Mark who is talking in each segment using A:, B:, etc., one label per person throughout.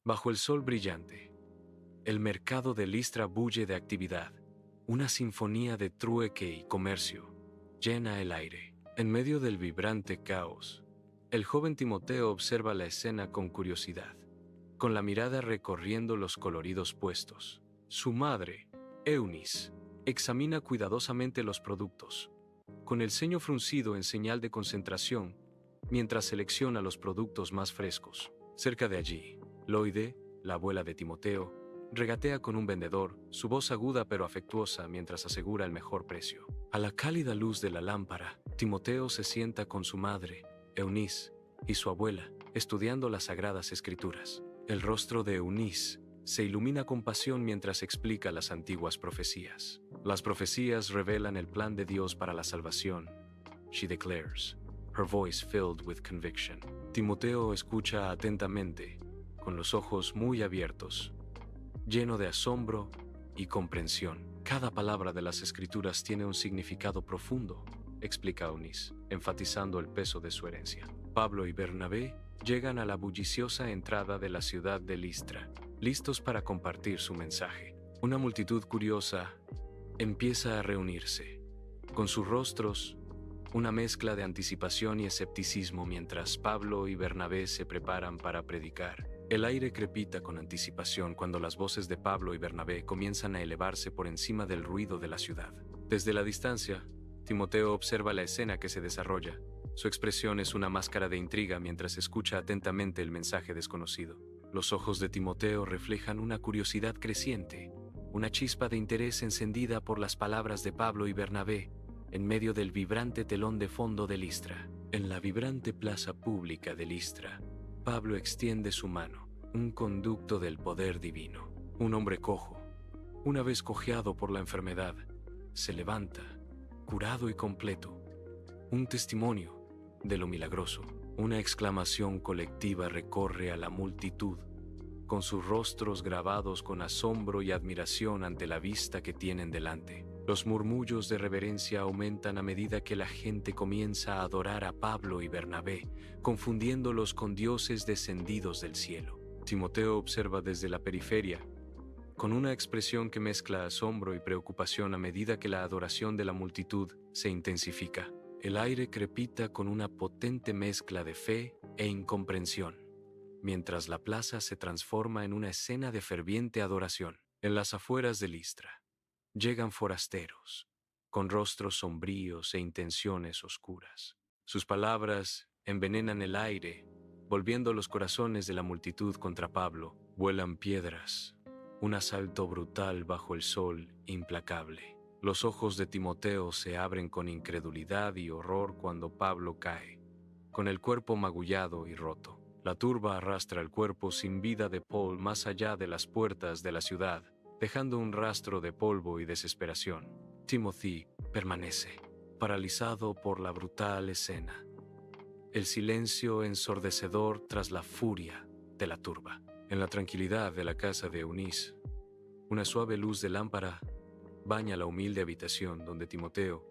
A: Bajo el sol brillante, el mercado de Listra bulle de actividad. Una sinfonía de trueque y comercio llena el aire. En medio del vibrante caos, el joven Timoteo observa la escena con curiosidad, con la mirada recorriendo los coloridos puestos. Su madre, Eunice, examina cuidadosamente los productos, con el ceño fruncido en señal de concentración, mientras selecciona los productos más frescos. Cerca de allí, Loide, la abuela de Timoteo, regatea con un vendedor, su voz aguda pero afectuosa mientras asegura el mejor precio. A la cálida luz de la lámpara, Timoteo se sienta con su madre, Eunice, y su abuela, estudiando las sagradas escrituras. El rostro de Eunice se ilumina con pasión mientras explica las antiguas profecías. Las profecías revelan el plan de Dios para la salvación, she declares, her voice filled with conviction. Timoteo escucha atentamente, con los ojos muy abiertos, lleno de asombro y comprensión. Cada palabra de las escrituras tiene un significado profundo, explica Eunice, enfatizando el peso de su herencia. Pablo y Bernabé llegan a la bulliciosa entrada de la ciudad de Listra, listos para compartir su mensaje. Una multitud curiosa empieza a reunirse, con sus rostros una mezcla de anticipación y escepticismo mientras Pablo y Bernabé se preparan para predicar. El aire crepita con anticipación cuando las voces de Pablo y Bernabé comienzan a elevarse por encima del ruido de la ciudad. Desde la distancia, Timoteo observa la escena que se desarrolla. Su expresión es una máscara de intriga mientras escucha atentamente el mensaje desconocido. Los ojos de Timoteo reflejan una curiosidad creciente, una chispa de interés encendida por las palabras de Pablo y Bernabé, en medio del vibrante telón de fondo de Listra. En la vibrante plaza pública de Listra, Pablo extiende su mano, un conducto del poder divino. Un hombre cojo, una vez cojeado por la enfermedad, se levanta, curado y completo. Un testimonio de lo milagroso. Una exclamación colectiva recorre a la multitud, con sus rostros grabados con asombro y admiración ante la vista que tienen delante. Los murmullos de reverencia aumentan a medida que la gente comienza a adorar a Pablo y Bernabé, confundiéndolos con dioses descendidos del cielo. Timoteo observa desde la periferia, con una expresión que mezcla asombro y preocupación a medida que la adoración de la multitud se intensifica. El aire crepita con una potente mezcla de fe e incomprensión, mientras la plaza se transforma en una escena de ferviente adoración. En las afueras de Listra, llegan forasteros, con rostros sombríos e intenciones oscuras. Sus palabras envenenan el aire, volviendo los corazones de la multitud contra Pablo. Vuelan piedras, un asalto brutal bajo el sol implacable. Los ojos de Timoteo se abren con incredulidad y horror cuando Pablo cae, con el cuerpo magullado y roto. La turba arrastra el cuerpo sin vida de Paul más allá de las puertas de la ciudad, dejando un rastro de polvo y desesperación. Timothy permanece, paralizado por la brutal escena. El silencio ensordecedor tras la furia de la turba. En la tranquilidad de la casa de Eunice, una suave luz de lámpara baña la humilde habitación donde Timoteo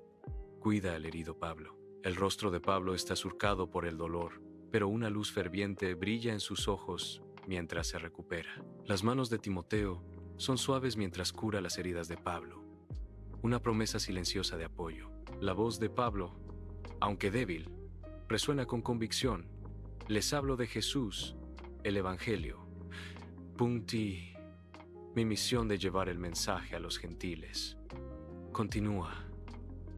A: cuida al herido Pablo. El rostro de Pablo está surcado por el dolor, pero una luz ferviente brilla en sus ojos mientras se recupera. Las manos de Timoteo son suaves mientras cura las heridas de Pablo. Una promesa silenciosa de apoyo. La voz de Pablo, aunque débil, resuena con convicción. Les hablo de Jesús, el Evangelio. Mi misión de llevar el mensaje a los gentiles. Continúa,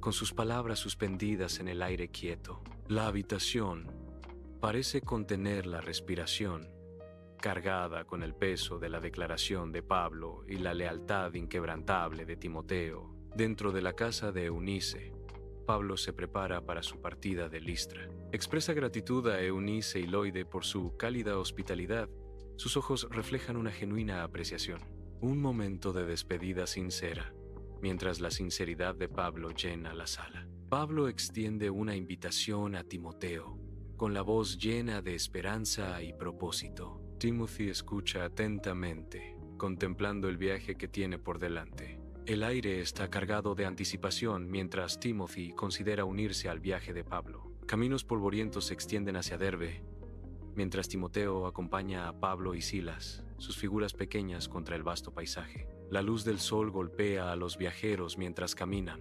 A: con sus palabras suspendidas en el aire quieto. La habitación parece contener la respiración, cargada con el peso de la declaración de Pablo y la lealtad inquebrantable de Timoteo. Dentro de la casa de Eunice, Pablo se prepara para su partida de Listra. Expresa gratitud a Eunice y Loide por su cálida hospitalidad. Sus ojos reflejan una genuina apreciación. Un momento de despedida sincera, mientras la sinceridad de Pablo llena la sala. Pablo extiende una invitación a Timoteo, con la voz llena de esperanza y propósito. Timothy escucha atentamente, contemplando el viaje que tiene por delante. El aire está cargado de anticipación mientras Timothy considera unirse al viaje de Pablo. Caminos polvorientos se extienden hacia Derbe, mientras Timoteo acompaña a Pablo y Silas sus figuras pequeñas contra el vasto paisaje. La luz del sol golpea a los viajeros mientras caminan.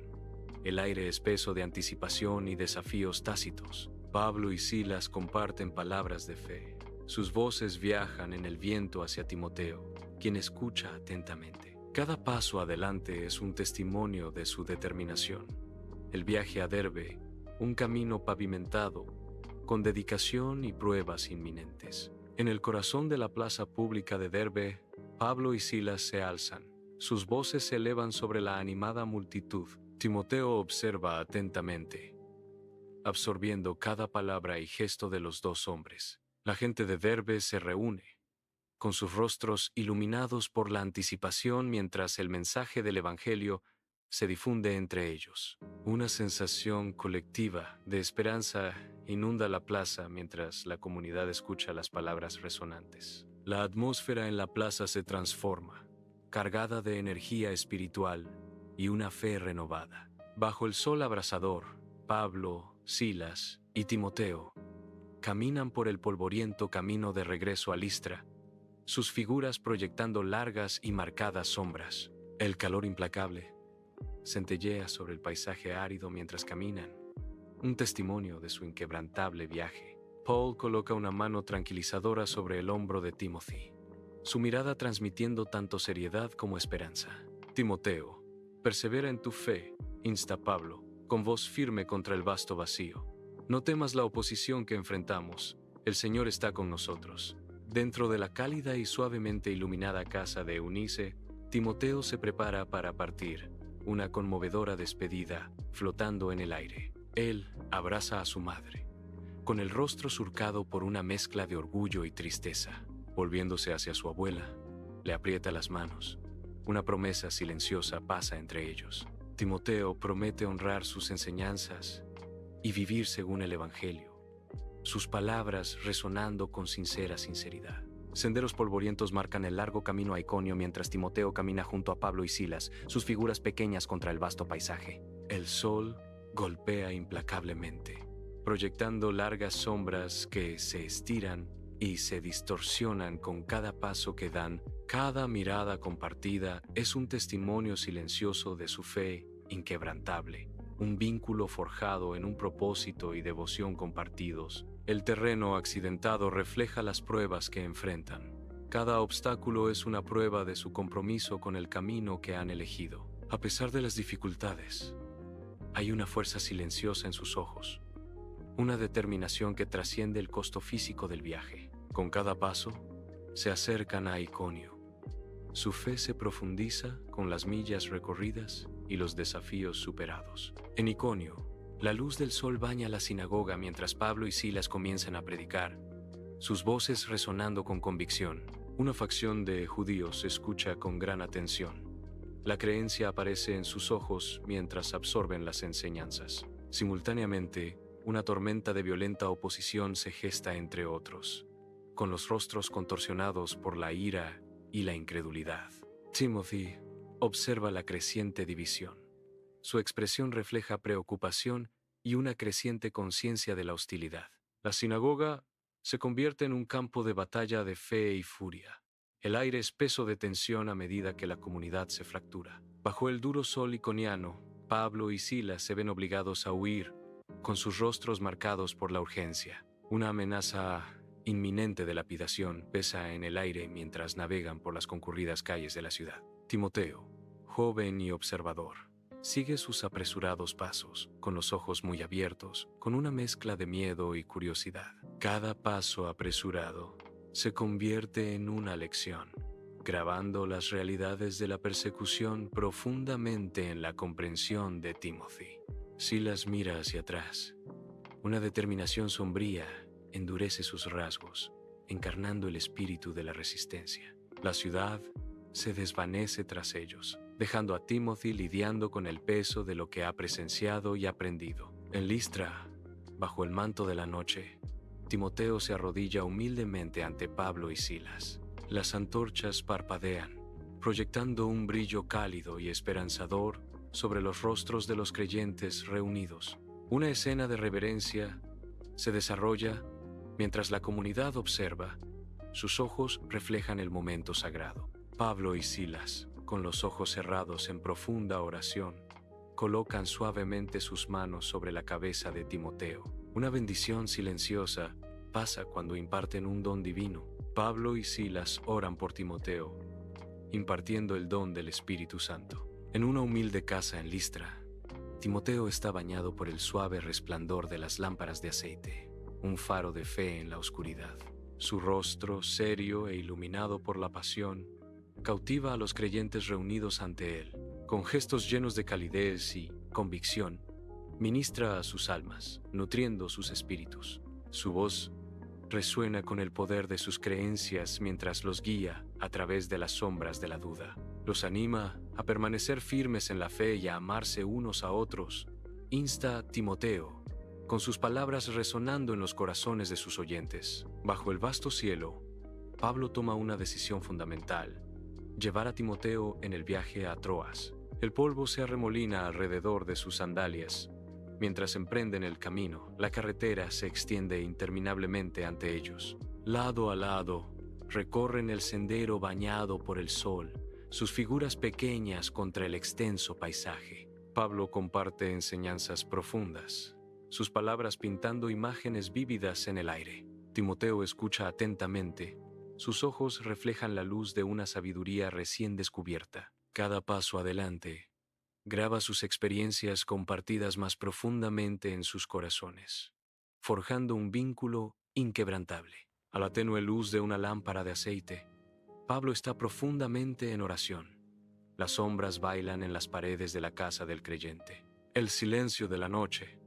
A: El aire espeso de anticipación y desafíos tácitos. Pablo y Silas comparten palabras de fe. Sus voces viajan en el viento hacia Timoteo, quien escucha atentamente. Cada paso adelante es un testimonio de su determinación. El viaje a Derbe, un camino pavimentado, con dedicación y pruebas inminentes. En el corazón de la plaza pública de Derbe, Pablo y Silas se alzan. Sus voces se elevan sobre la animada multitud. Timoteo observa atentamente, absorbiendo cada palabra y gesto de los dos hombres. La gente de Derbe se reúne, con sus rostros iluminados por la anticipación mientras el mensaje del Evangelio se difunde entre ellos. Una sensación colectiva de esperanza inunda la plaza mientras la comunidad escucha las palabras resonantes. La atmósfera en la plaza se transforma, cargada de energía espiritual y una fe renovada. Bajo el sol abrasador, Pablo, Silas y Timoteo caminan por el polvoriento camino de regreso a Listra, sus figuras proyectando largas y marcadas sombras. El calor implacable centellea sobre el paisaje árido mientras caminan, un testimonio de su inquebrantable viaje. Paul coloca una mano tranquilizadora sobre el hombro de Timothy, su mirada transmitiendo tanto seriedad como esperanza. Timoteo, persevera en tu fe, insta Pablo, con voz firme contra el vasto vacío. No temas la oposición que enfrentamos, el Señor está con nosotros. Dentro de la cálida y suavemente iluminada casa de Eunice, Timoteo se prepara para partir, una conmovedora despedida flotando en el aire. Él abraza a su madre, con el rostro surcado por una mezcla de orgullo y tristeza. Volviéndose hacia su abuela, le aprieta las manos. Una promesa silenciosa pasa entre ellos. Timoteo promete honrar sus enseñanzas y vivir según el Evangelio, sus palabras resonando con sincera sinceridad. Senderos polvorientos marcan el largo camino a Iconio mientras Timoteo camina junto a Pablo y Silas, sus figuras pequeñas contra el vasto paisaje. El sol golpea implacablemente, proyectando largas sombras que se estiran y se distorsionan con cada paso que dan. Cada mirada compartida es un testimonio silencioso de su fe inquebrantable, un vínculo forjado en un propósito y devoción compartidos. El terreno accidentado refleja las pruebas que enfrentan. Cada obstáculo es una prueba de su compromiso con el camino que han elegido. A pesar de las dificultades, hay una fuerza silenciosa en sus ojos, una determinación que trasciende el costo físico del viaje. Con cada paso, se acercan a Iconio. Su fe se profundiza con las millas recorridas y los desafíos superados. En Iconio, la luz del sol baña la sinagoga mientras Pablo y Silas comienzan a predicar, sus voces resonando con convicción. Una facción de judíos escucha con gran atención. La creencia aparece en sus ojos mientras absorben las enseñanzas. Simultáneamente, una tormenta de violenta oposición se gesta entre otros, con los rostros contorsionados por la ira y la incredulidad. Timothy observa la creciente división. Su expresión refleja preocupación y una creciente conciencia de la hostilidad. La sinagoga se convierte en un campo de batalla de fe y furia. El aire espeso de tensión a medida que la comunidad se fractura. Bajo el duro sol iconiano, Pablo y Silas se ven obligados a huir, con sus rostros marcados por la urgencia. Una amenaza inminente de lapidación pesa en el aire mientras navegan por las concurridas calles de la ciudad. Timoteo, joven y observador, sigue sus apresurados pasos, con los ojos muy abiertos, con una mezcla de miedo y curiosidad. Cada paso apresurado se convierte en una lección, grabando las realidades de la persecución profundamente en la comprensión de Timothy. Silas mira hacia atrás. Una determinación sombría endurece sus rasgos, encarnando el espíritu de la resistencia. La ciudad se desvanece tras ellos, dejando a Timothy lidiando con el peso de lo que ha presenciado y aprendido. En Listra, bajo el manto de la noche, Timoteo se arrodilla humildemente ante Pablo y Silas. Las antorchas parpadean, proyectando un brillo cálido y esperanzador sobre los rostros de los creyentes reunidos. Una escena de reverencia se desarrolla mientras la comunidad observa, Sus ojos reflejan el momento sagrado. Pablo y Silas, con los ojos cerrados en profunda oración, colocan suavemente sus manos sobre la cabeza de Timoteo. Una bendición silenciosa pasa cuando imparten un don divino. Pablo y Silas oran por Timoteo, impartiendo el don del Espíritu Santo. En una humilde casa en Listra, Timoteo está bañado por el suave resplandor de las lámparas de aceite, un faro de fe en la oscuridad. Su rostro, serio e iluminado por la pasión, cautiva a los creyentes reunidos ante él. Con gestos llenos de calidez y convicción, ministra a sus almas, nutriendo sus espíritus. Su voz resuena con el poder de sus creencias mientras los guía a través de las sombras de la duda. Los anima a permanecer firmes en la fe y a amarse unos a otros. Insta a Timoteo, con sus palabras resonando en los corazones de sus oyentes. Bajo el vasto cielo, Pablo toma una decisión fundamental: llevar a Timoteo en el viaje a Troas. El polvo se arremolina alrededor de sus sandalias. Mientras emprenden el camino, la carretera se extiende interminablemente ante ellos. Lado a lado, recorren el sendero bañado por el sol, sus figuras pequeñas contra el extenso paisaje. Pablo comparte enseñanzas profundas, sus palabras pintando imágenes vívidas en el aire. Timoteo escucha atentamente. Sus ojos reflejan la luz de una sabiduría recién descubierta. Cada paso adelante graba sus experiencias compartidas más profundamente en sus corazones, forjando un vínculo inquebrantable. A la tenue luz de una lámpara de aceite, Pablo está profundamente en oración. Las sombras bailan en las paredes de la casa del creyente. El silencio de la noche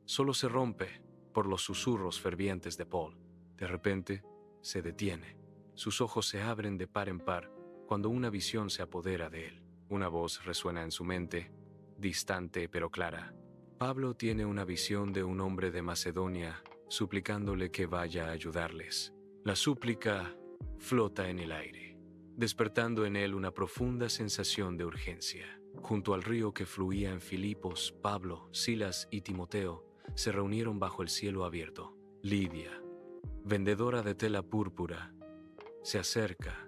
A: solo se rompe por los susurros fervientes de Paul. De repente, se detiene. Sus ojos se abren de par en par cuando una visión se apodera de él. Una voz resuena en su mente, distante pero clara. Pablo tiene una visión de un hombre de Macedonia suplicándole que vaya a ayudarles. La súplica flota en el aire, despertando en él una profunda sensación de urgencia. Junto al río que fluía en Filipos, Pablo, Silas y Timoteo se reunieron bajo el cielo abierto. Lidia, vendedora de tela púrpura, se acerca,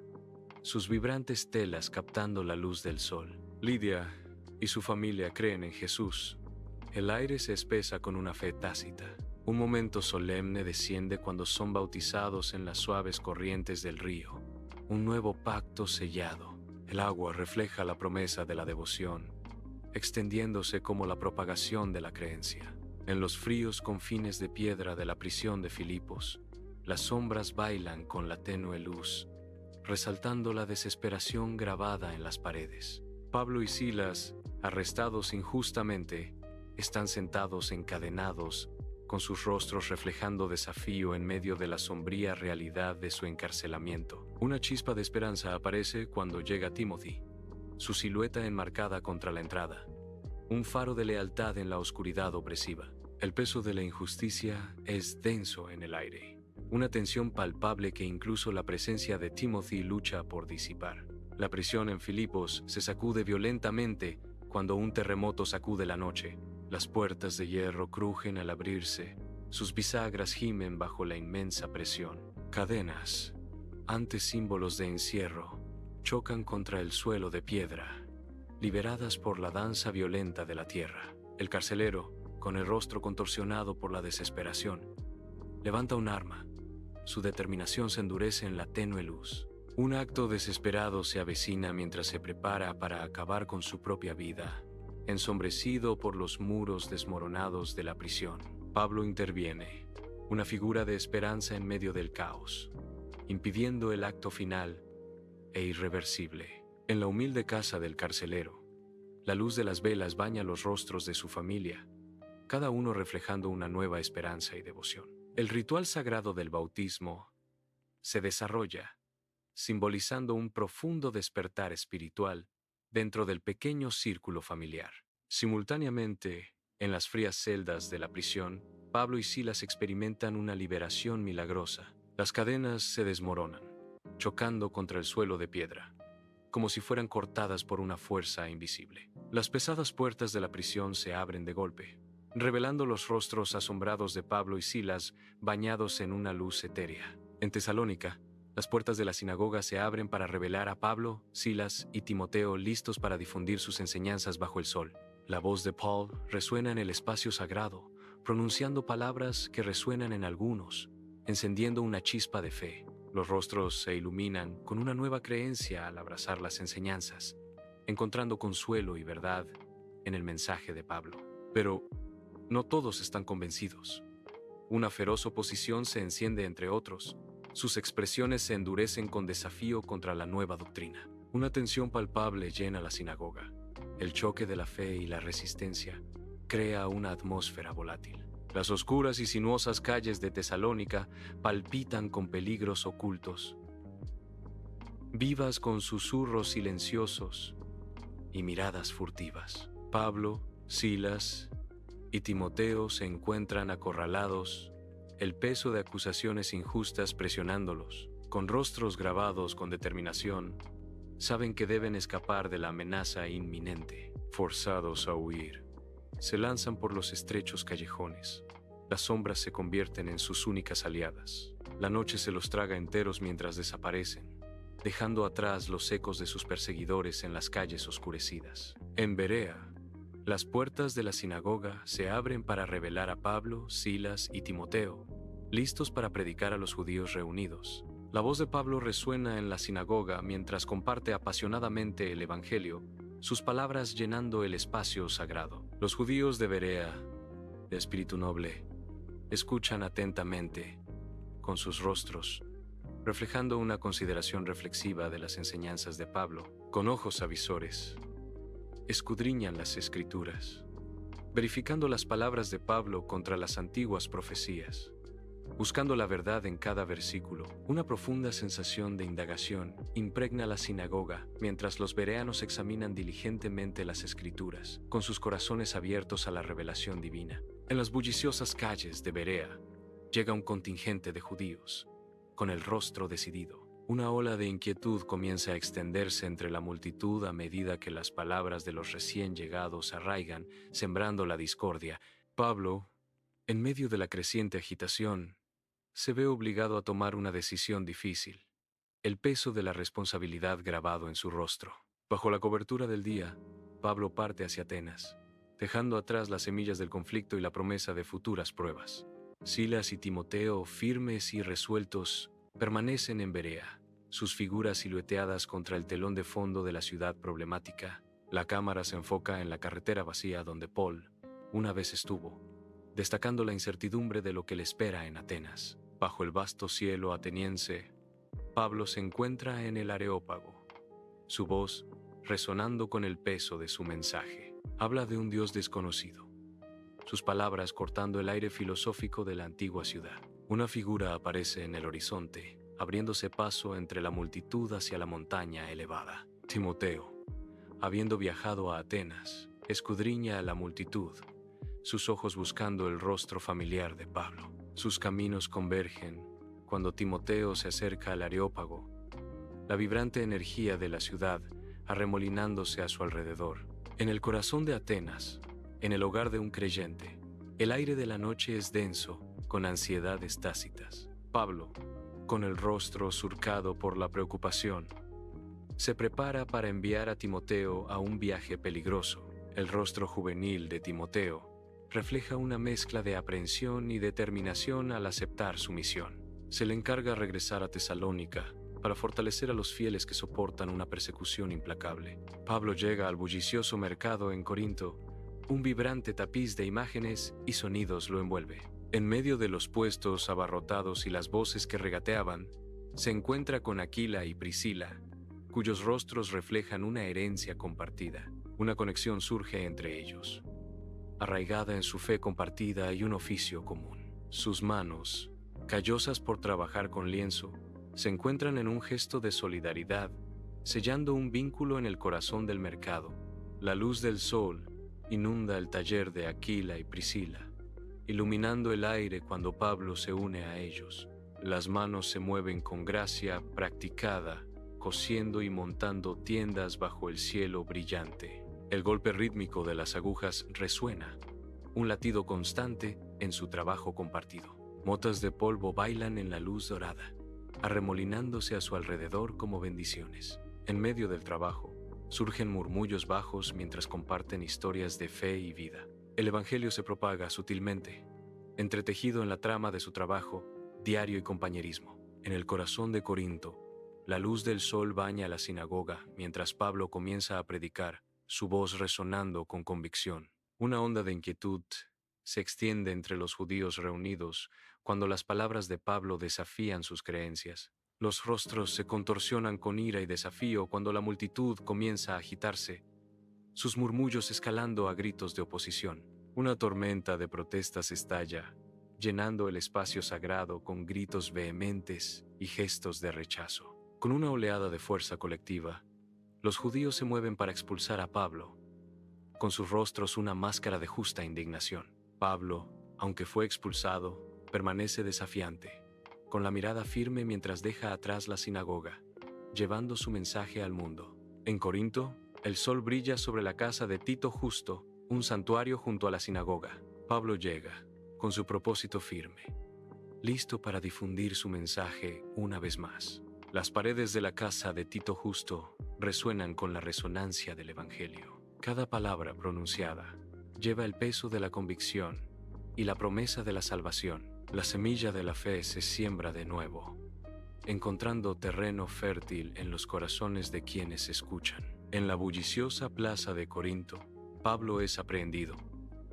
A: sus vibrantes telas captando la luz del sol. Lidia y su familia creen en Jesús. El aire se espesa con una fe tácita. Un momento solemne desciende cuando son bautizados en las suaves corrientes del río. Un nuevo pacto sellado. El agua refleja la promesa de la devoción, extendiéndose como la propagación de la creencia. En los fríos confines de piedra de la prisión de Filipos, las sombras bailan con la tenue luz, resaltando la desesperación grabada en las paredes. Pablo y Silas, arrestados injustamente, están sentados encadenados, con sus rostros reflejando desafío en medio de la sombría realidad de su encarcelamiento. Una chispa de esperanza aparece cuando llega Timothy, su silueta enmarcada contra la entrada, un faro de lealtad en la oscuridad opresiva. El peso de la injusticia es denso en el aire, una tensión palpable que incluso la presencia de Timothy lucha por disipar. La prisión en Filipos se sacude violentamente cuando un terremoto sacude la noche. Las puertas de hierro crujen al abrirse, sus bisagras gimen bajo la inmensa presión. Cadenas, antes símbolos de encierro, chocan contra el suelo de piedra, liberadas por la danza violenta de la tierra. El carcelero, con el rostro contorsionado por la desesperación, levanta un arma. Su determinación se endurece en la tenue luz. Un acto desesperado se avecina mientras se prepara para acabar con su propia vida, ensombrecido por los muros desmoronados de la prisión. Pablo interviene, una figura de esperanza en medio del caos, impidiendo el acto final e irreversible. En la humilde casa del carcelero, la luz de las velas baña los rostros de su familia, cada uno reflejando una nueva esperanza y devoción. El ritual sagrado del bautismo se desarrolla, simbolizando un profundo despertar espiritual dentro del pequeño círculo familiar. Simultáneamente, en las frías celdas de la prisión, Pablo y Silas experimentan una liberación milagrosa. Las cadenas se desmoronan, chocando contra el suelo de piedra, como si fueran cortadas por una fuerza invisible. Las pesadas puertas de la prisión se abren de golpe, revelando los rostros asombrados de Pablo y Silas bañados en una luz etérea. En Tesalónica, Las puertas de la sinagoga se abren para revelar a Pablo, Silas y Timoteo listos para difundir sus enseñanzas bajo el sol. La voz de Paul resuena en el espacio sagrado, pronunciando palabras que resuenan en algunos, encendiendo una chispa de fe. Los rostros se iluminan con una nueva creencia al abrazar las enseñanzas, encontrando consuelo y verdad en el mensaje de Pablo. Pero no todos están convencidos. Una feroz oposición se enciende entre otros. Sus expresiones se endurecen con desafío contra la nueva doctrina. Una tensión palpable llena la sinagoga. El choque de la fe y la resistencia crea una atmósfera volátil. Las oscuras y sinuosas calles de Tesalónica palpitan con peligros ocultos, vivas con susurros silenciosos y miradas furtivas. Pablo, Silas y Timoteo se encuentran acorralados, el peso de acusaciones injustas presionándolos. Con rostros grabados con determinación, saben que deben escapar de la amenaza inminente. Forzados a huir, se lanzan por los estrechos callejones. Las sombras se convierten en sus únicas aliadas. La noche se los traga enteros mientras desaparecen, dejando atrás los ecos de sus perseguidores en las calles oscurecidas. En Berea, las puertas de la sinagoga se abren para revelar a Pablo, Silas y Timoteo, listos para predicar a los judíos reunidos. La voz de Pablo resuena en la sinagoga mientras comparte apasionadamente el Evangelio, sus palabras llenando el espacio sagrado. Los judíos de Berea, de espíritu noble, escuchan atentamente, con sus rostros, reflejando una consideración reflexiva de las enseñanzas de Pablo. Con ojos avisores, escudriñan las Escrituras, verificando las palabras de Pablo contra las antiguas profecías, buscando la verdad en cada versículo. Una profunda sensación de indagación impregna la sinagoga mientras los bereanos examinan diligentemente las Escrituras, con sus corazones abiertos a la revelación divina. En las bulliciosas calles de Berea llega un contingente de judíos, con el rostro decidido. Una ola de inquietud comienza a extenderse entre la multitud a medida que las palabras de los recién llegados arraigan, sembrando la discordia. Pablo, en medio de la creciente agitación, se ve obligado a tomar una decisión difícil, el peso de la responsabilidad grabado en su rostro. Bajo la cobertura del día, Pablo parte hacia Atenas, dejando atrás las semillas del conflicto y la promesa de futuras pruebas. Silas y Timoteo, firmes y resueltos, permanecen en Berea, sus figuras silueteadas contra el telón de fondo de la ciudad problemática. La cámara se enfoca en la carretera vacía donde Paul una vez estuvo, destacando la incertidumbre de lo que le espera en Atenas. Bajo el vasto cielo ateniense, Pablo se encuentra en el Areópago, su voz resonando con el peso de su mensaje. Habla de un Dios desconocido, sus palabras cortando el aire filosófico de la antigua ciudad. Una figura aparece en el horizonte, abriéndose paso entre la multitud hacia la montaña elevada. Timoteo, habiendo viajado a Atenas, escudriña a la multitud, sus ojos buscando el rostro familiar de Pablo. Sus caminos convergen cuando Timoteo se acerca al Areópago, la vibrante energía de la ciudad arremolinándose a su alrededor. En el corazón de Atenas, en el hogar de un creyente, el aire de la noche es denso, con ansiedades tácitas. Pablo, con el rostro surcado por la preocupación, se prepara para enviar a Timoteo a un viaje peligroso. El rostro juvenil de Timoteo refleja una mezcla de aprehensión y determinación al aceptar su misión. Se le encarga regresar a Tesalónica para fortalecer a los fieles que soportan una persecución implacable. Pablo llega al bullicioso mercado en Corinto. Un vibrante tapiz de imágenes y sonidos lo envuelve. En medio de los puestos abarrotados y las voces que regateaban, se encuentra con Aquila y Priscila, cuyos rostros reflejan una herencia compartida. Una conexión surge entre ellos, arraigada en su fe compartida y un oficio común. Sus manos, callosas por trabajar con lienzo, se encuentran en un gesto de solidaridad, sellando un vínculo en el corazón del mercado. La luz del sol inunda el taller de Aquila y Priscila, iluminando el aire cuando Pablo se une a ellos. Las manos se mueven con gracia practicada, cosiendo y montando tiendas bajo el cielo brillante. El golpe rítmico de las agujas resuena, un latido constante en su trabajo compartido. Motas de polvo bailan en la luz dorada, arremolinándose a su alrededor como bendiciones. En medio del trabajo, surgen murmullos bajos mientras comparten historias de fe y vida. El evangelio se propaga sutilmente, entretejido en la trama de su trabajo, diario y compañerismo. En el corazón de Corinto, la luz del sol baña la sinagoga mientras Pablo comienza a predicar, su voz resonando con convicción. Una onda de inquietud se extiende entre los judíos reunidos cuando las palabras de Pablo desafían sus creencias. Los rostros se contorsionan con ira y desafío cuando la multitud comienza a agitarse, sus murmullos escalando a gritos de oposición. Una tormenta de protestas estalla, llenando el espacio sagrado con gritos vehementes y gestos de rechazo. Con una oleada de fuerza colectiva, los judíos se mueven para expulsar a Pablo, con sus rostros una máscara de justa indignación. Pablo, aunque fue expulsado, permanece desafiante, con la mirada firme mientras deja atrás la sinagoga, llevando su mensaje al mundo. En Corinto, el sol brilla sobre la casa de Tito Justo, un santuario junto a la sinagoga. Pablo llega, con su propósito firme, listo para difundir su mensaje una vez más. Las paredes de la casa de Tito Justo resuenan con la resonancia del Evangelio. Cada palabra pronunciada lleva el peso de la convicción y la promesa de la salvación. La semilla de la fe se siembra de nuevo, encontrando terreno fértil en los corazones de quienes escuchan. En la bulliciosa plaza de Corinto, Pablo es aprehendido,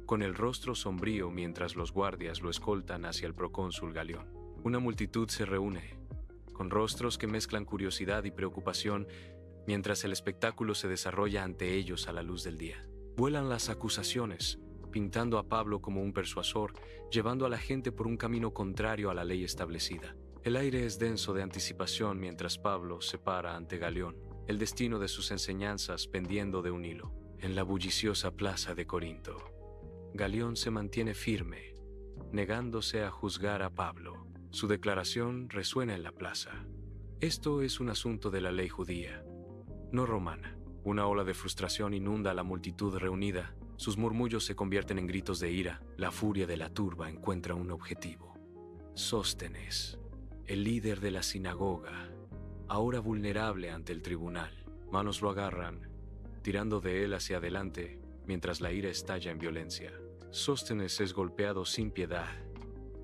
A: con el rostro sombrío mientras los guardias lo escoltan hacia el procónsul Galión. Una multitud se reúne, con rostros que mezclan curiosidad y preocupación, mientras el espectáculo se desarrolla ante ellos a la luz del día. Vuelan las acusaciones, pintando a Pablo como un persuasor, llevando a la gente por un camino contrario a la ley establecida. El aire es denso de anticipación mientras Pablo se para ante Galión, el destino de sus enseñanzas pendiendo de un hilo. En la bulliciosa plaza de Corinto, Galión se mantiene firme, negándose a juzgar a Pablo. Su declaración resuena en la plaza. Esto es un asunto de la ley judía, no romana. Una ola de frustración inunda a la multitud reunida. Sus murmullos se convierten en gritos de ira. La furia de la turba encuentra un objetivo. Sóstenes, el líder de la sinagoga, ahora vulnerable ante el tribunal. Manos lo agarran, tirando de él hacia adelante, mientras la ira estalla en violencia. Sóstenes es golpeado sin piedad.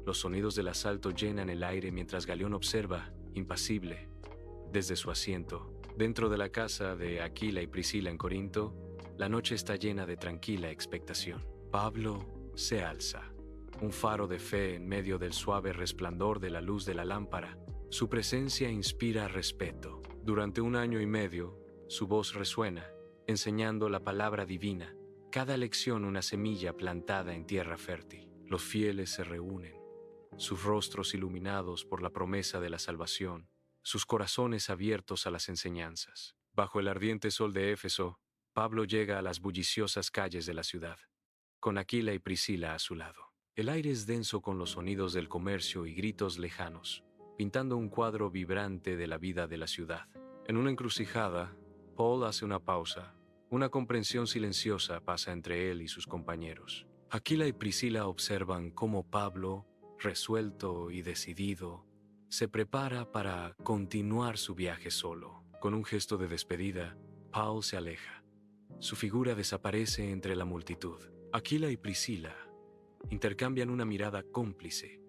A: Los sonidos del asalto llenan el aire mientras Galión observa, impasible, desde su asiento. Dentro de la casa de Aquila y Priscila en Corinto, la noche está llena de tranquila expectación. Pablo se alza, un faro de fe en medio del suave resplandor de la luz de la lámpara. Su presencia inspira respeto. Durante 1 año y medio, su voz resuena, enseñando la palabra divina, cada lección una semilla plantada en tierra fértil. Los fieles se reúnen, sus rostros iluminados por la promesa de la salvación, sus corazones abiertos a las enseñanzas. Bajo el ardiente sol de Éfeso, Pablo llega a las bulliciosas calles de la ciudad, con Aquila y Priscila a su lado. El aire es denso con los sonidos del comercio y gritos lejanos, pintando un cuadro vibrante de la vida de la ciudad. En una encrucijada, Paul hace una pausa. Una comprensión silenciosa pasa entre él y sus compañeros. Aquila y Priscila observan cómo Pablo, resuelto y decidido, se prepara para continuar su viaje solo. Con un gesto de despedida, Paul se aleja. Su figura desaparece entre la multitud. Aquila y Priscila intercambian una mirada cómplice,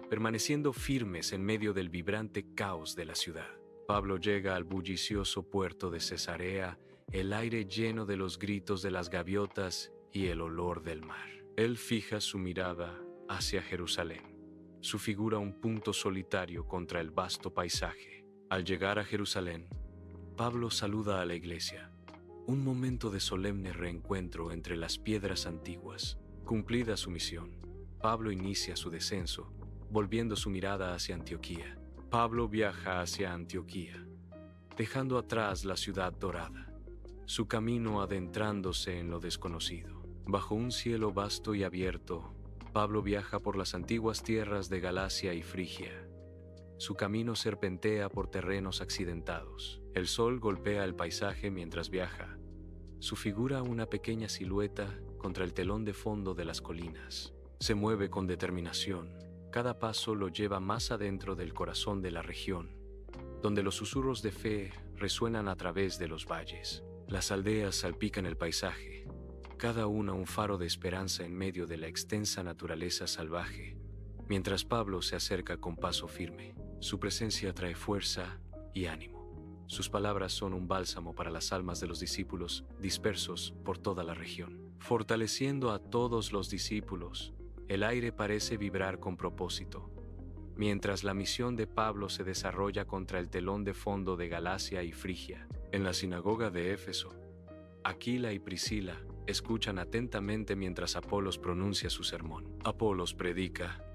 A: permaneciendo firmes en medio del vibrante caos de la ciudad. Pablo llega al bullicioso puerto de Cesarea, el aire lleno de los gritos de las gaviotas y el olor del mar. Él fija su mirada hacia Jerusalén, su figura un punto solitario contra el vasto paisaje. Al llegar a Jerusalén, Pablo saluda a la iglesia, un momento de solemne reencuentro entre las piedras antiguas. Cumplida su misión, Pablo inicia su descenso, volviendo su mirada hacia Antioquía. Pablo viaja hacia Antioquía, dejando atrás la ciudad dorada, su camino adentrándose en lo desconocido. Bajo un cielo vasto y abierto, Pablo viaja por las antiguas tierras de Galacia y Frigia. Su camino serpentea por terrenos accidentados. El sol golpea el paisaje mientras viaja, su figura una pequeña silueta contra el telón de fondo de las colinas. Se mueve con determinación. Cada paso lo lleva más adentro del corazón de la región, donde los susurros de fe resuenan a través de los valles. Las aldeas salpican el paisaje, cada una un faro de esperanza en medio de la extensa naturaleza salvaje. Mientras Pablo se acerca con paso firme, su presencia trae fuerza y ánimo. Sus palabras son un bálsamo para las almas de los discípulos dispersos por toda la región. Fortaleciendo a todos los discípulos, el aire parece vibrar con propósito. Mientras la misión de Pablo se desarrolla contra el telón de fondo de Galacia y Frigia, en la sinagoga de Éfeso, Aquila y Priscila escuchan atentamente mientras Apolos pronuncia su sermón. Apolos predica.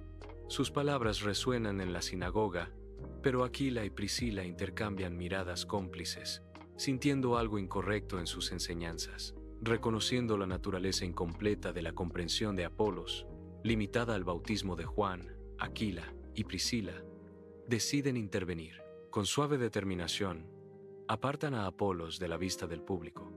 A: Sus palabras resuenan en la sinagoga, pero Aquila y Priscila intercambian miradas cómplices, sintiendo algo incorrecto en sus enseñanzas. Reconociendo la naturaleza incompleta de la comprensión de Apolos, limitada al bautismo de Juan, Aquila y Priscila, deciden intervenir. Con suave determinación, apartan a Apolos de la vista del público,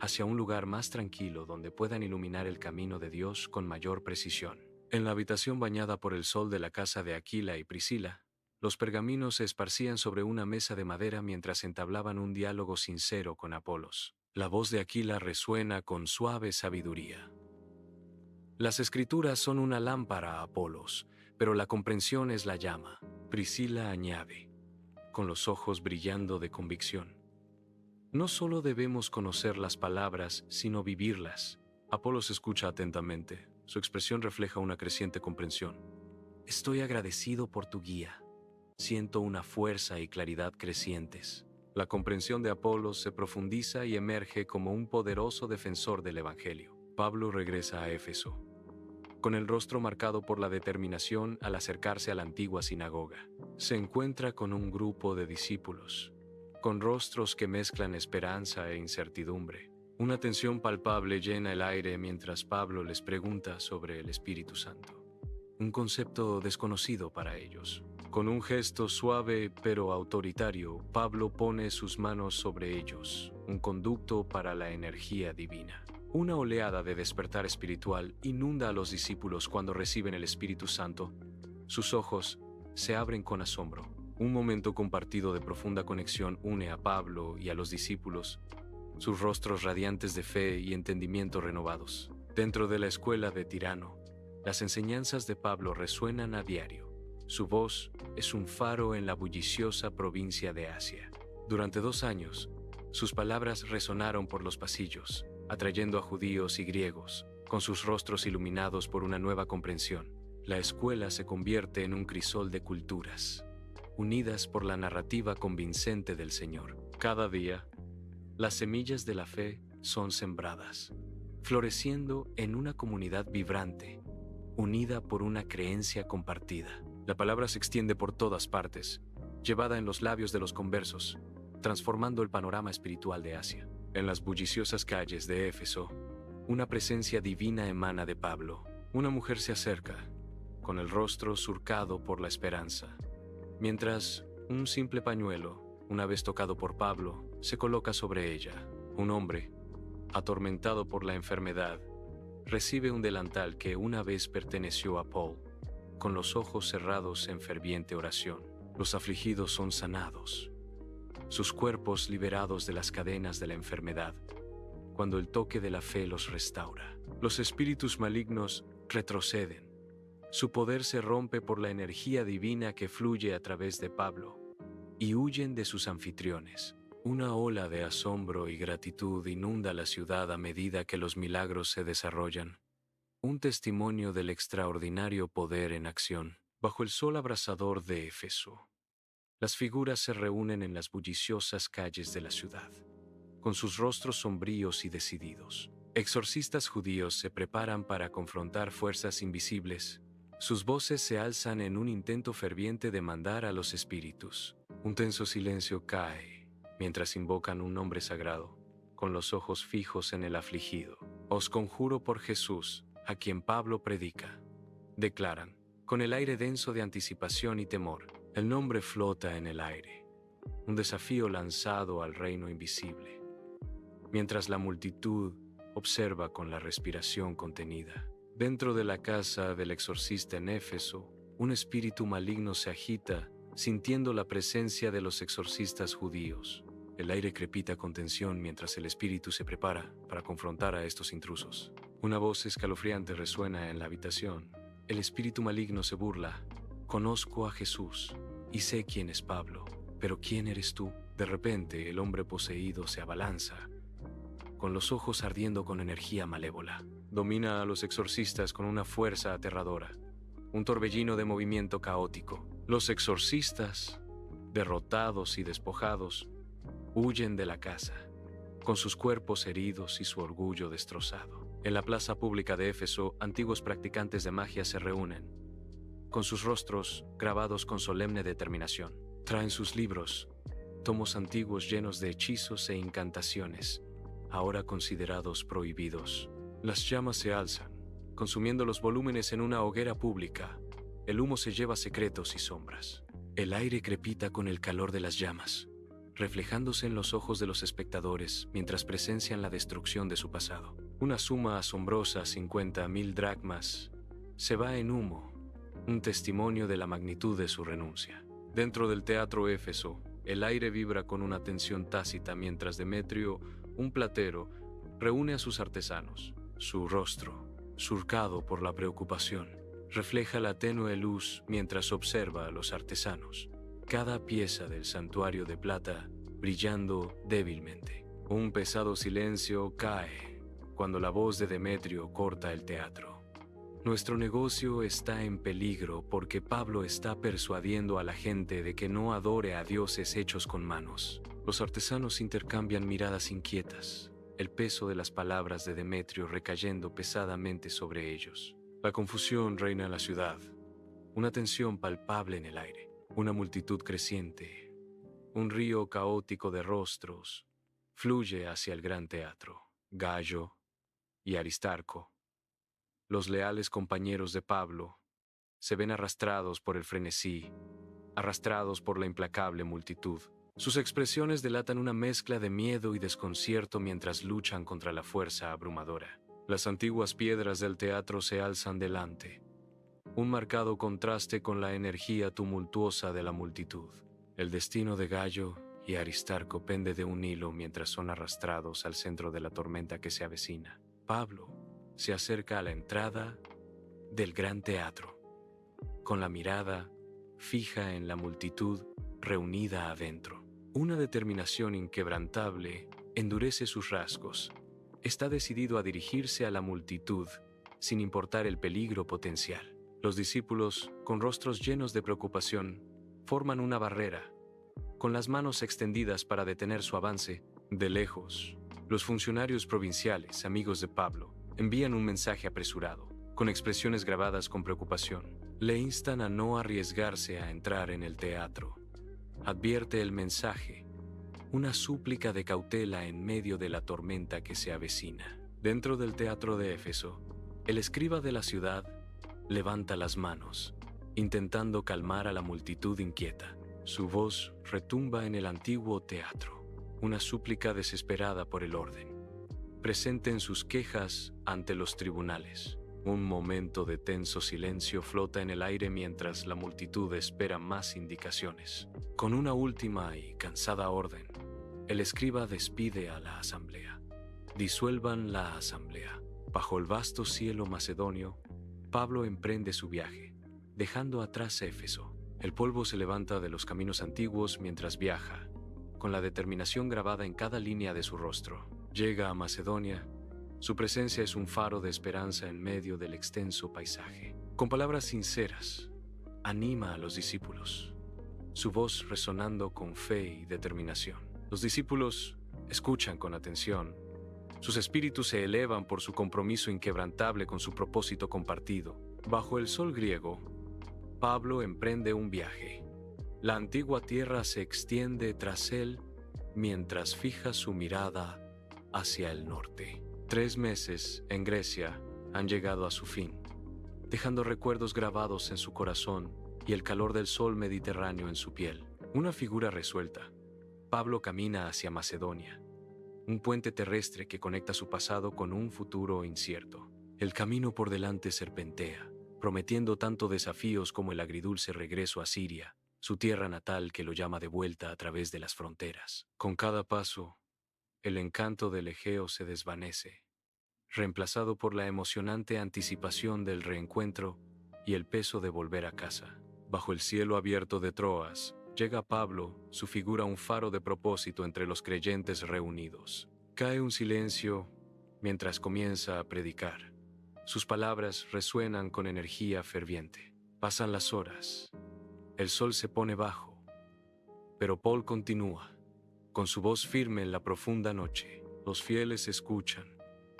A: hacia un lugar más tranquilo donde puedan iluminar el camino de Dios con mayor precisión. En la habitación bañada por el sol de la casa de Aquila y Priscila, los pergaminos se esparcían sobre una mesa de madera mientras entablaban un diálogo sincero con Apolos. La voz de Aquila resuena con suave sabiduría. Las escrituras son una lámpara a Apolos, pero la comprensión es la llama. Priscila añade, con los ojos brillando de convicción. No solo debemos conocer las palabras, sino vivirlas. Apolos escucha atentamente. Su expresión refleja una creciente comprensión. Estoy agradecido por tu guía. Siento una fuerza y claridad crecientes. La comprensión de Apolos se profundiza y emerge como un poderoso defensor del Evangelio. Pablo regresa a Éfeso, con el rostro marcado por la determinación al acercarse a la antigua sinagoga. Se encuentra con un grupo de discípulos, con rostros que mezclan esperanza e incertidumbre. Una tensión palpable llena el aire mientras Pablo les pregunta sobre el Espíritu Santo, un concepto desconocido para ellos. Con un gesto suave pero autoritario, Pablo pone sus manos sobre ellos, un conducto para la energía divina. Una oleada de despertar espiritual inunda a los discípulos cuando reciben el Espíritu Santo. Sus ojos se abren con asombro. Un momento compartido de profunda conexión une a Pablo y a los discípulos, sus rostros radiantes de fe y entendimiento renovados. Dentro de la escuela de Tirano, las enseñanzas de Pablo resuenan a diario. Su voz es un faro en la bulliciosa provincia de Asia. Durante 2 años, sus palabras resonaron por los pasillos, atrayendo a judíos y griegos, con sus rostros iluminados por una nueva comprensión. La escuela se convierte en un crisol de culturas, unidas por la narrativa convincente del Señor. Cada día, las semillas de la fe son sembradas, floreciendo en una comunidad vibrante, unida por una creencia compartida. La palabra se extiende por todas partes, llevada en los labios de los conversos, transformando el panorama espiritual de Asia. En las bulliciosas calles de Éfeso, una presencia divina emana de Pablo. Una mujer se acerca, con el rostro surcado por la esperanza, mientras un simple pañuelo, una vez tocado por Pablo, se coloca sobre ella. Un hombre, atormentado por la enfermedad, recibe un delantal que una vez perteneció a Paul, con los ojos cerrados en ferviente oración. Los afligidos son sanados, sus cuerpos liberados de las cadenas de la enfermedad, cuando el toque de la fe los restaura. Los espíritus malignos retroceden. Su poder se rompe por la energía divina que fluye a través de Pablo, y huyen de sus anfitriones. Una ola de asombro y gratitud inunda la ciudad a medida que los milagros se desarrollan. Un testimonio del extraordinario poder en acción. Bajo el sol abrasador de Éfeso, las figuras se reúnen en las bulliciosas calles de la ciudad, con sus rostros sombríos y decididos. Exorcistas judíos se preparan para confrontar fuerzas invisibles. Sus voces se alzan en un intento ferviente de mandar a los espíritus. Un tenso silencio cae mientras invocan un nombre sagrado, con los ojos fijos en el afligido. Os conjuro por Jesús, a quien Pablo predica, declaran, con el aire denso de anticipación y temor. El nombre flota en el aire, un desafío lanzado al reino invisible, mientras la multitud observa con la respiración contenida. Dentro de la casa del exorcista en Éfeso, un espíritu maligno se agita sintiendo la presencia de los exorcistas judíos. El aire crepita con tensión mientras el espíritu se prepara para confrontar a estos intrusos. Una voz escalofriante resuena en la habitación. El espíritu maligno se burla. Conozco a Jesús y sé quién es Pablo, pero ¿quién eres tú? De repente, el hombre poseído se abalanza, con los ojos ardiendo con energía malévola. Domina a los exorcistas con una fuerza aterradora, un torbellino de movimiento caótico. Los exorcistas, derrotados y despojados, huyen de la casa, con sus cuerpos heridos y su orgullo destrozado. En la plaza pública de Éfeso, antiguos practicantes de magia se reúnen, con sus rostros grabados con solemne determinación. Traen sus libros, tomos antiguos llenos de hechizos e incantaciones, ahora considerados prohibidos. Las llamas se alzan, consumiendo los volúmenes en una hoguera pública. El humo se lleva secretos y sombras. El aire crepita con el calor de las llamas, reflejándose en los ojos de los espectadores mientras presencian la destrucción de su pasado. Una suma asombrosa, 50.000 dracmas, se va en humo, un testimonio de la magnitud de su renuncia. Dentro del teatro Éfeso, el aire vibra con una tensión tácita mientras Demetrio, un platero, reúne a sus artesanos. Su rostro, surcado por la preocupación, refleja la tenue luz mientras observa a los artesanos. Cada pieza del santuario de plata brillando débilmente. Un pesado silencio cae cuando la voz de Demetrio corta el teatro. Nuestro negocio está en peligro porque Pablo está persuadiendo a la gente de que no adore a dioses hechos con manos. Los artesanos intercambian miradas inquietas, el peso de las palabras de Demetrio recayendo pesadamente sobre ellos. La confusión reina en la ciudad, una tensión palpable en el aire, una multitud creciente, un río caótico de rostros fluye hacia el gran teatro. Gayo y Aristarco, los leales compañeros de Pablo, se ven arrastrados por el frenesí, arrastrados por la implacable multitud. Sus expresiones delatan una mezcla de miedo y desconcierto mientras luchan contra la fuerza abrumadora. Las antiguas piedras del teatro se alzan delante, un marcado contraste con la energía tumultuosa de la multitud. El destino de Gayo y Aristarco pende de un hilo mientras son arrastrados al centro de la tormenta que se avecina. Pablo se acerca a la entrada del gran teatro, con la mirada fija en la multitud reunida adentro. Una determinación inquebrantable endurece sus rasgos. Está decidido a dirigirse a la multitud, sin importar el peligro potencial. Los discípulos, con rostros llenos de preocupación, forman una barrera, con las manos extendidas para detener su avance. De lejos, los funcionarios provinciales, amigos de Pablo, envían un mensaje apresurado, con expresiones grabadas con preocupación. Le instan a no arriesgarse a entrar en el teatro. Advierte el mensaje, una súplica de cautela en medio de la tormenta que se avecina. Dentro del teatro de Éfeso, el escriba de la ciudad levanta las manos, intentando calmar a la multitud inquieta. Su voz retumba en el antiguo teatro, una súplica desesperada por el orden. Presenten sus quejas ante los tribunales. Un momento de tenso silencio flota en el aire mientras la multitud espera más indicaciones. Con una última y cansada orden, el escriba despide a la asamblea. Disuelvan la asamblea. Bajo el vasto cielo macedonio, Pablo emprende su viaje, dejando atrás Éfeso. El polvo se levanta de los caminos antiguos mientras viaja, con la determinación grabada en cada línea de su rostro. Llega a Macedonia. Su presencia es un faro de esperanza en medio del extenso paisaje. Con palabras sinceras, anima a los discípulos, su voz resonando con fe y determinación. Los discípulos escuchan con atención. Sus espíritus se elevan por su compromiso inquebrantable con su propósito compartido. Bajo el sol griego, Pablo emprende un viaje. La antigua tierra se extiende tras él mientras fija su mirada hacia el norte. 3 meses en Grecia han llegado a su fin, dejando recuerdos grabados en su corazón y el calor del sol mediterráneo en su piel. Una figura resuelta, Pablo camina hacia Macedonia, un puente terrestre que conecta su pasado con un futuro incierto. El camino por delante serpentea, prometiendo tanto desafíos como el agridulce regreso a Siria, su tierra natal que lo llama de vuelta a través de las fronteras. Con cada paso, el encanto del Egeo se desvanece, reemplazado por la emocionante anticipación del reencuentro y el peso de volver a casa. Bajo el cielo abierto de Troas, llega Pablo, su figura un faro de propósito entre los creyentes reunidos. Cae un silencio mientras comienza a predicar. Sus palabras resuenan con energía ferviente. Pasan las horas. El sol se pone bajo. Pero Paul continúa, con su voz firme en la profunda noche. Los fieles escuchan,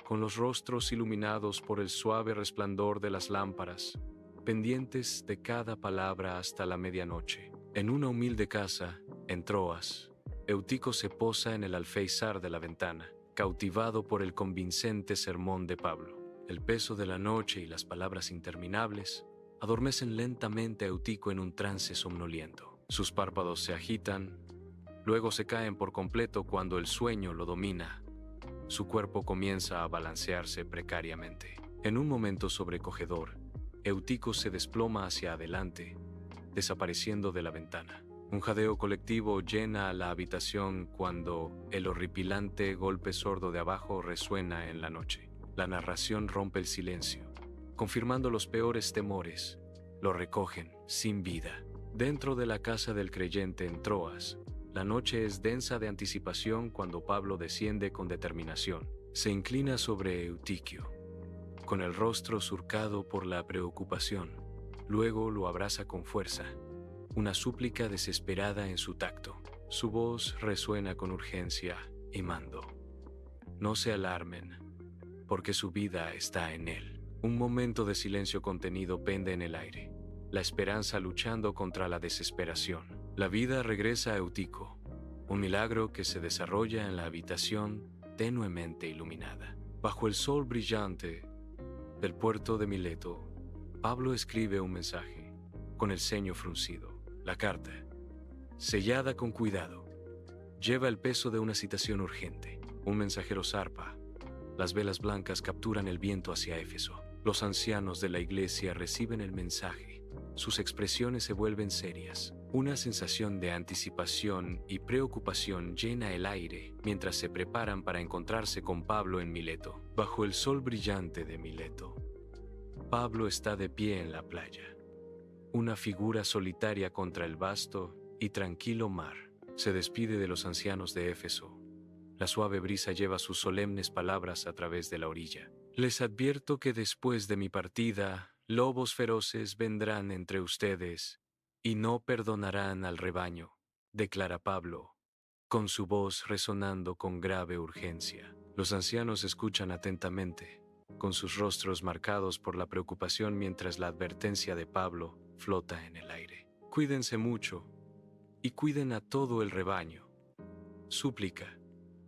A: con los rostros iluminados por el suave resplandor de las lámparas, pendientes de cada palabra hasta la medianoche. En una humilde casa, en Troas, Eutico se posa en el alféizar de la ventana, cautivado por el convincente sermón de Pablo. El peso de la noche y las palabras interminables adormecen lentamente a Eutico en un trance somnoliento. Sus párpados se agitan, luego se caen por completo cuando el sueño lo domina. Su cuerpo comienza a balancearse precariamente. En un momento sobrecogedor, Eutico se desploma hacia adelante, desapareciendo de la ventana. Un jadeo colectivo llena la habitación cuando el horripilante golpe sordo de abajo resuena en la noche. La narración rompe el silencio, confirmando los peores temores. Lo recogen, sin vida. Dentro de la casa del creyente en Troas, la noche es densa de anticipación cuando Pablo desciende con determinación. Se inclina sobre Eutiquio, con el rostro surcado por la preocupación. Luego lo abraza con fuerza, una súplica desesperada en su tacto. Su voz resuena con urgencia y mando. No se alarmen, porque su vida está en él. Un momento de silencio contenido pende en el aire, la esperanza luchando contra la desesperación. La vida regresa a Eutico, un milagro que se desarrolla en la habitación tenuemente iluminada. Bajo el sol brillante del puerto de Mileto, Pablo escribe un mensaje, con el ceño fruncido. La carta, sellada con cuidado, lleva el peso de una citación urgente. Un mensajero zarpa. Las velas blancas capturan el viento hacia Éfeso. Los ancianos de la iglesia reciben el mensaje. Sus expresiones se vuelven serias. Una sensación de anticipación y preocupación llena el aire mientras se preparan para encontrarse con Pablo en Mileto. Bajo el sol brillante de Mileto, Pablo está de pie en la playa, una figura solitaria contra el vasto y tranquilo mar. Se despide de los ancianos de Éfeso. La suave brisa lleva sus solemnes palabras a través de la orilla. Les advierto que después de mi partida, lobos feroces vendrán entre ustedes y no perdonarán al rebaño, declara Pablo, con su voz resonando con grave urgencia. Los ancianos escuchan atentamente, con sus rostros marcados por la preocupación mientras la advertencia de Pablo flota en el aire. Cuídense mucho y cuiden a todo el rebaño, súplica,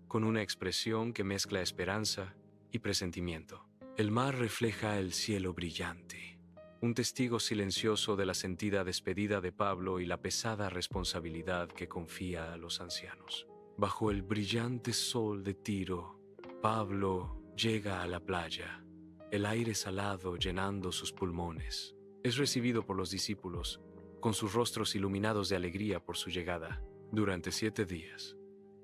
A: con una expresión que mezcla esperanza y presentimiento. El mar refleja el cielo brillante, un testigo silencioso de la sentida despedida de Pablo y la pesada responsabilidad que confía a los ancianos. Bajo el brillante sol de Tiro, Pablo llega a la playa, el aire salado llenando sus pulmones. Es recibido por los discípulos, con sus rostros iluminados de alegría por su llegada. Durante 7 días,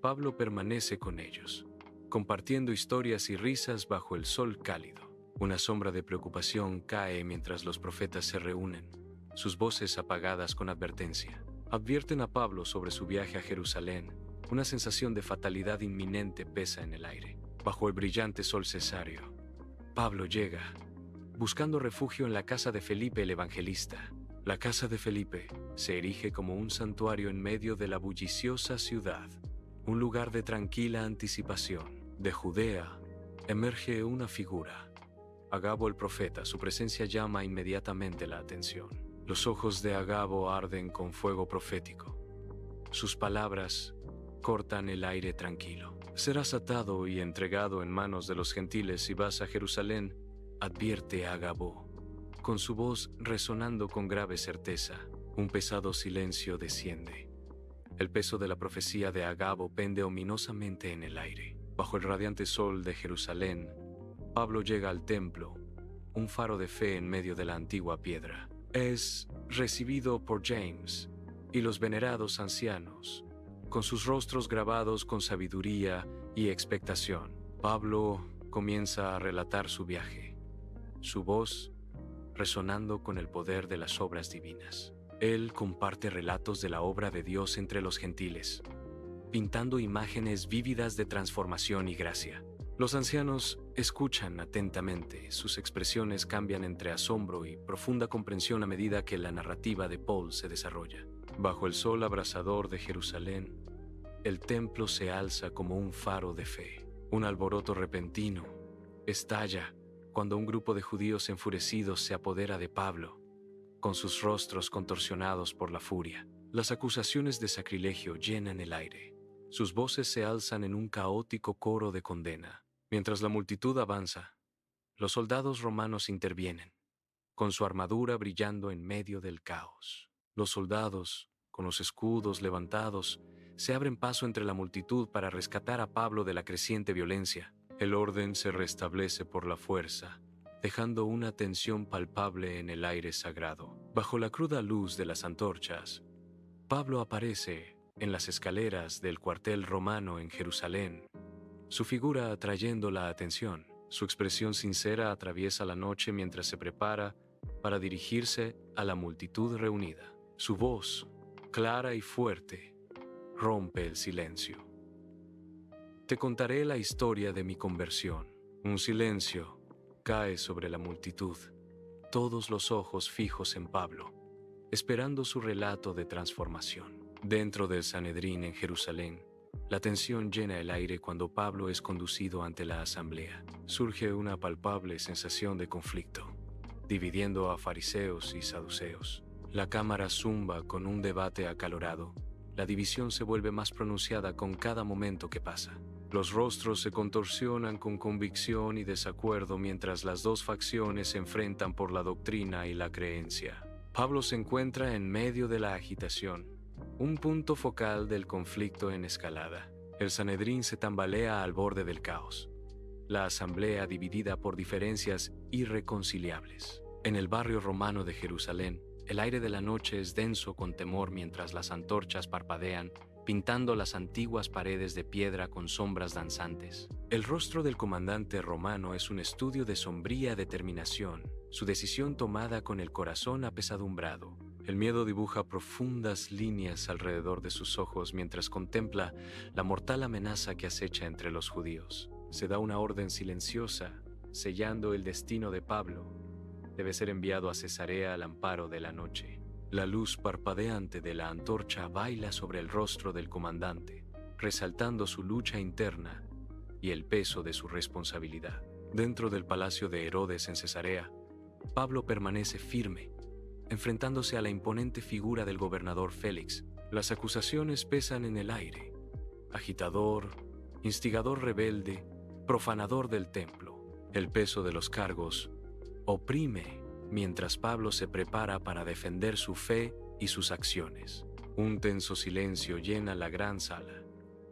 A: Pablo permanece con ellos, compartiendo historias y risas bajo el sol cálido. Una sombra de preocupación cae mientras los profetas se reúnen, sus voces apagadas con advertencia. Advierten a Pablo sobre su viaje a Jerusalén. Una sensación de fatalidad inminente pesa en el aire. Bajo el brillante sol cesáreo, Pablo llega, buscando refugio en la casa de Felipe el evangelista. La casa de Felipe se erige como un santuario en medio de la bulliciosa ciudad, un lugar de tranquila anticipación. De Judea emerge una figura, Agabo el profeta. Su presencia llama inmediatamente la atención. Los ojos de Agabo arden con fuego profético. Sus palabras cortan el aire tranquilo. Serás atado y entregado en manos de los gentiles si vas a Jerusalén, advierte Agabo, con su voz resonando con grave certeza. Un pesado silencio desciende. El peso de la profecía de Agabo pende ominosamente en el aire. Bajo el radiante sol de Jerusalén, Pablo llega al templo, un faro de fe en medio de la antigua piedra. Es recibido por James, y los venerados ancianos, con sus rostros grabados con sabiduría y expectación. Pablo comienza a relatar su viaje, su voz resonando con el poder de las obras divinas. Él comparte relatos de la obra de Dios entre los gentiles, pintando imágenes vívidas de transformación y gracia. Los ancianos escuchan atentamente, sus expresiones cambian entre asombro y profunda comprensión a medida que la narrativa de Paul se desarrolla. Bajo el sol abrasador de Jerusalén, el templo se alza como un faro de fe. Un alboroto repentino estalla cuando un grupo de judíos enfurecidos se apodera de Pablo, con sus rostros contorsionados por la furia. Las acusaciones de sacrilegio llenan el aire. Sus voces se alzan en un caótico coro de condena. Mientras la multitud avanza, los soldados romanos intervienen, con su armadura brillando en medio del caos. Los soldados, con los escudos levantados, se abren paso entre la multitud para rescatar a Pablo de la creciente violencia. El orden se restablece por la fuerza, dejando una tensión palpable en el aire sagrado. Bajo la cruda luz de las antorchas, Pablo aparece en las escaleras del cuartel romano en Jerusalén, su figura atrayendo la atención. Su expresión sincera atraviesa la noche mientras se prepara para dirigirse a la multitud reunida. Su voz, clara y fuerte, rompe el silencio. Te contaré la historia de mi conversión. Un silencio cae sobre la multitud, todos los ojos fijos en Pablo, esperando su relato de transformación. Dentro del Sanedrín en Jerusalén, la tensión llena el aire cuando Pablo es conducido ante la asamblea. Surge una palpable sensación de conflicto, dividiendo a fariseos y saduceos. La cámara zumba con un debate acalorado. La división se vuelve más pronunciada con cada momento que pasa. Los rostros se contorsionan con convicción y desacuerdo mientras las dos facciones se enfrentan por la doctrina y la creencia. Pablo se encuentra en medio de la agitación, un punto focal del conflicto en escalada. El Sanedrín se tambalea al borde del caos, la asamblea dividida por diferencias irreconciliables. En el barrio romano de Jerusalén, el aire de la noche es denso con temor mientras las antorchas parpadean, pintando las antiguas paredes de piedra con sombras danzantes. El rostro del comandante romano es un estudio de sombría determinación, su decisión tomada con el corazón apesadumbrado. El miedo dibuja profundas líneas alrededor de sus ojos mientras contempla la mortal amenaza que acecha entre los judíos. Se da una orden silenciosa, sellando el destino de Pablo. Debe ser enviado a Cesarea al amparo de la noche. La luz parpadeante de la antorcha baila sobre el rostro del comandante, resaltando su lucha interna y el peso de su responsabilidad. Dentro del palacio de Herodes en Cesarea, Pablo permanece firme, enfrentándose a la imponente figura del gobernador Félix. Las acusaciones pesan en el aire. Agitador, instigador rebelde, profanador del templo. El peso de los cargos oprime mientras Pablo se prepara para defender su fe y sus acciones. Un tenso silencio llena la gran sala,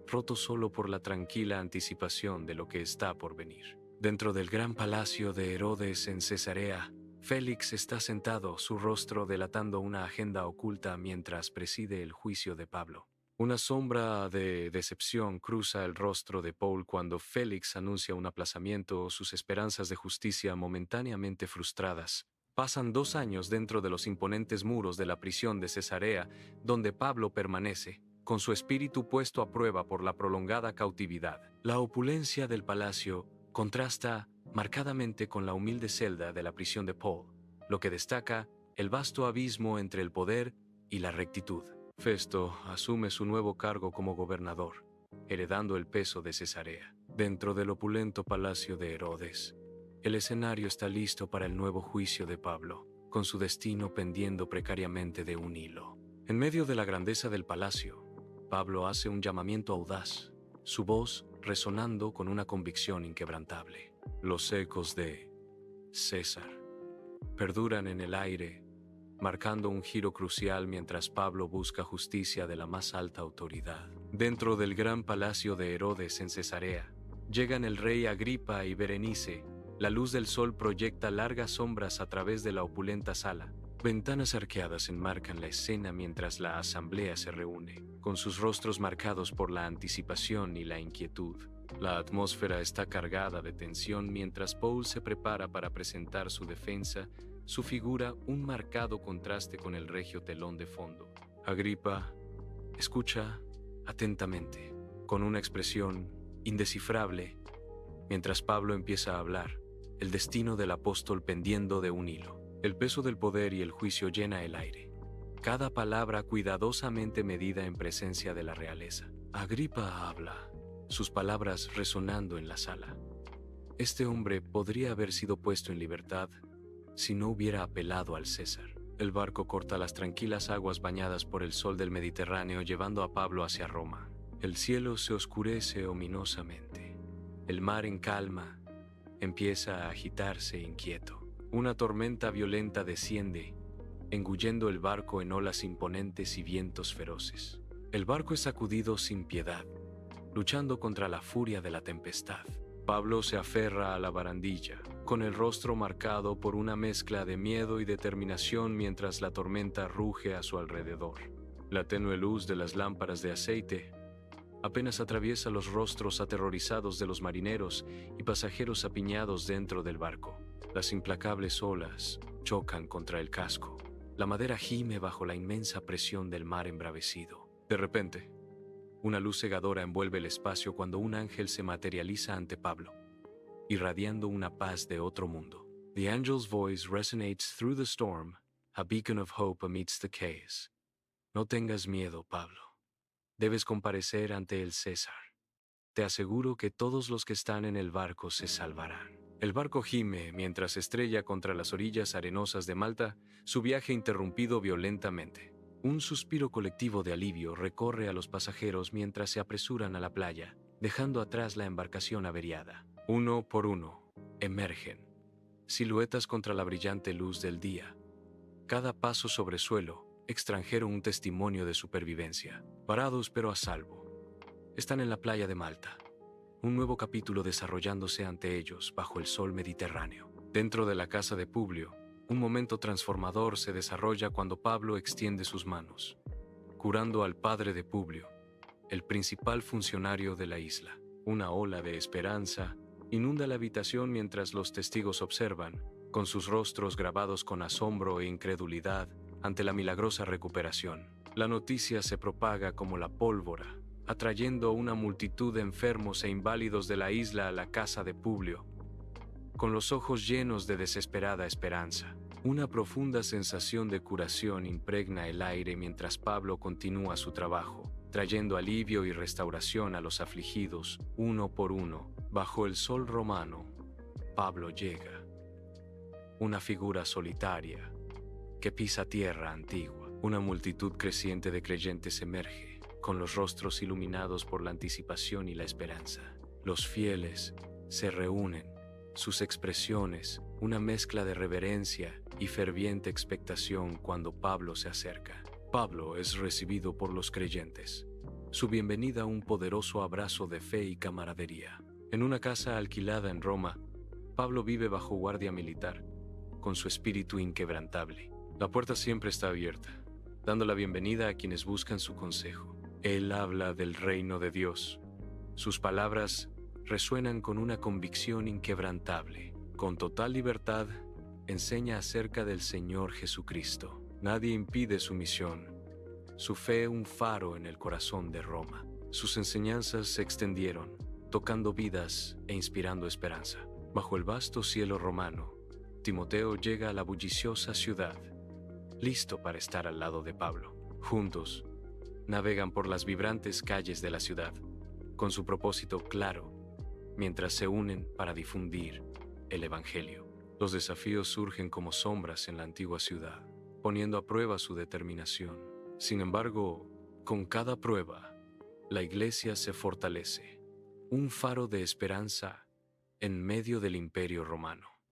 A: roto solo por la tranquila anticipación de lo que está por venir. Dentro del gran palacio de Herodes en Cesarea, Félix está sentado, su rostro delatando una agenda oculta mientras preside el juicio de Pablo. Una sombra de decepción cruza el rostro de Paul cuando Félix anuncia un aplazamiento o sus esperanzas de justicia momentáneamente frustradas. Pasan 2 años dentro de los imponentes muros de la prisión de Cesarea, donde Pablo permanece, con su espíritu puesto a prueba por la prolongada cautividad. La opulencia del palacio contrasta marcadamente con la humilde celda de la prisión de Paul, lo que destaca el vasto abismo entre el poder y la rectitud. Festo asume su nuevo cargo como gobernador, heredando el peso de Cesarea. Dentro del opulento palacio de Herodes, el escenario está listo para el nuevo juicio de Pablo, con su destino pendiendo precariamente de un hilo. En medio de la grandeza del palacio, Pablo hace un llamamiento audaz, su voz resonando con una convicción inquebrantable. Los ecos de César perduran en el aire, marcando un giro crucial mientras Pablo busca justicia de la más alta autoridad. Dentro del gran palacio de Herodes en Cesarea, llegan el rey Agripa y Berenice. La luz del sol proyecta largas sombras a través de la opulenta sala, Ventanas arqueadas enmarcan la escena mientras la asamblea se reúne, con sus rostros marcados por la anticipación y la inquietud. La atmósfera está cargada de tensión mientras Paul se prepara para presentar su defensa, su figura un marcado contraste con el regio telón de fondo. Agripa escucha atentamente, con una expresión indescifrable, mientras Pablo empieza a hablar, el destino del apóstol pendiendo de un hilo. El peso del poder y el juicio llena el aire. Cada palabra cuidadosamente medida en presencia de la realeza. Agripa habla, sus palabras resonando en la sala. Este hombre podría haber sido puesto en libertad si no hubiera apelado al César. El barco corta las tranquilas aguas bañadas por el sol del Mediterráneo llevando a Pablo hacia Roma. El cielo se oscurece ominosamente. El mar en calma empieza a agitarse inquieto. Una tormenta violenta desciende, engullendo el barco en olas imponentes y vientos feroces. El barco es sacudido sin piedad, luchando contra la furia de la tempestad. Pablo se aferra a la barandilla, con el rostro marcado por una mezcla de miedo y determinación mientras la tormenta ruge a su alrededor. La tenue luz de las lámparas de aceite apenas atraviesa los rostros aterrorizados de los marineros y pasajeros apiñados dentro del barco. Las implacables olas chocan contra el casco. La madera gime bajo la inmensa presión del mar embravecido. De repente, una luz cegadora envuelve el espacio cuando un ángel se materializa ante Pablo, irradiando una paz de otro mundo. The angel's voice resonates through the storm, a beacon of hope amidst the chaos. No tengas miedo, Pablo. Debes comparecer ante el César. Te aseguro que todos los que están en el barco se salvarán. El barco gime mientras estrella contra las orillas arenosas de Malta, su viaje interrumpido violentamente. Un suspiro colectivo de alivio recorre a los pasajeros mientras se apresuran a la playa, dejando atrás la embarcación averiada. Uno por uno, emergen, siluetas contra la brillante luz del día. Cada paso sobre suelo, extranjero un testimonio de supervivencia. Parados pero a salvo. Están en la playa de Malta. Un nuevo capítulo desarrollándose ante ellos bajo el sol mediterráneo. Dentro de la casa de Publio, un momento transformador se desarrolla cuando Pablo extiende sus manos, curando al padre de Publio, el principal funcionario de la isla. Una ola de esperanza inunda la habitación mientras los testigos observan, con sus rostros grabados con asombro e incredulidad ante la milagrosa recuperación. La noticia se propaga como la pólvora, atrayendo una multitud de enfermos e inválidos de la isla a la casa de Publio, con los ojos llenos de desesperada esperanza. Una profunda sensación de curación impregna el aire mientras Pablo continúa su trabajo, trayendo alivio y restauración a los afligidos, uno por uno. Bajo el sol romano, Pablo llega, una figura solitaria que pisa tierra antigua. Una multitud creciente de creyentes emerge, con los rostros iluminados por la anticipación y la esperanza. Los fieles se reúnen, sus expresiones, una mezcla de reverencia y ferviente expectación cuando Pablo se acerca. Pablo es recibido por los creyentes. Su bienvenida un poderoso abrazo de fe y camaradería. En una casa alquilada en Roma, Pablo vive bajo guardia militar, con su espíritu inquebrantable. La puerta siempre está abierta, dando la bienvenida a quienes buscan su consejo. Él habla del reino de Dios. Sus palabras resuenan con una convicción inquebrantable. Con total libertad, enseña acerca del Señor Jesucristo. Nadie impide su misión. Su fe un faro en el corazón de Roma. Sus enseñanzas se extendieron, tocando vidas e inspirando esperanza. Bajo el vasto cielo romano, Timoteo llega a la bulliciosa ciudad, listo para estar al lado de Pablo. Juntos, navegan por las vibrantes calles de la ciudad, con su propósito claro, mientras se unen para difundir el Evangelio. Los desafíos surgen como sombras en la antigua ciudad, poniendo a prueba su determinación. Sin embargo, con cada prueba, la iglesia se fortalece, un faro de esperanza en medio del imperio romano.